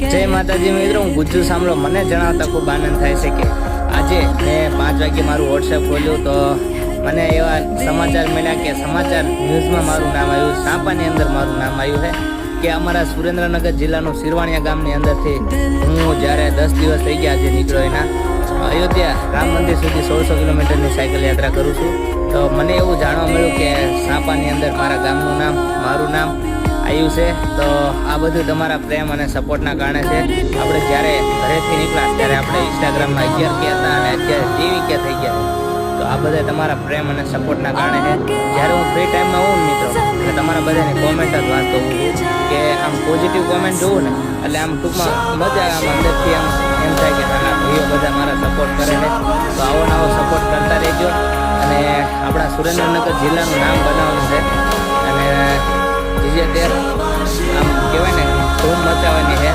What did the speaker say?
જય માતાજી મિત્રો, હું ગુજ્જુ સાંભળો. મને જણાવતા ખૂબ આનંદ થાય છે કે આજે મેં 5 વાગે મારું વોટ્સએપ ખોલ્યું તો મને એવા સમાચાર મળ્યા કે સમાચાર ન્યૂઝમાં મારું નામ આવ્યું, સાપાની અંદર મારું નામ આવ્યું છે કે અમારા સુરેન્દ્રનગર જિલ્લાનું સિરવાણિયા ગામની અંદરથી હું જ્યારે 10 દિવસ થઈ ગયા આજે નીકળ્યો એના અયોધ્યા રામ મંદિર સુધી 1600 કિલોમીટરની સાયકલ યાત્રા કરું છું. તો મને એવું જાણવા મળ્યું કે સાપાની અંદર મારા ગામનું નામ, મારું નામ આવ્યું છે. તો આ બધું તમારા પ્રેમ અને સપોર્ટના કારણે છે. આપણે જ્યારે ઘરેથી નીકળ્યા ત્યારે આપણે ઇન્સ્ટાગ્રામમાં 11 કે હતા અને અત્યારે 23 કે થઈ ગયા. તો આ બધા તમારા પ્રેમ અને સપોર્ટના કારણે છે. જ્યારે હું ફ્રી ટાઈમમાં હોઉં ને મિત્રો, એટલે તમારા બધાની કોમેન્ટ જ વાંચતો હોઉં કે આમ પોઝિટિવ કોમેન્ટ જોઉં ને એટલે આમ ટૂંકમાં મજા આમ અંદરથી આમ એમ થાય કે નાના ભાઈઓ બધા મારા સપોર્ટ કરે છે. તો આવો નવો સપોર્ટ કરતા રહેજો અને આપણા સુરેન્દ્રનગર જિલ્લાનું નામ બનાવવાનું છે અને જે તે આમ કહેવાય ને ધૂમ મચાવવાની છે.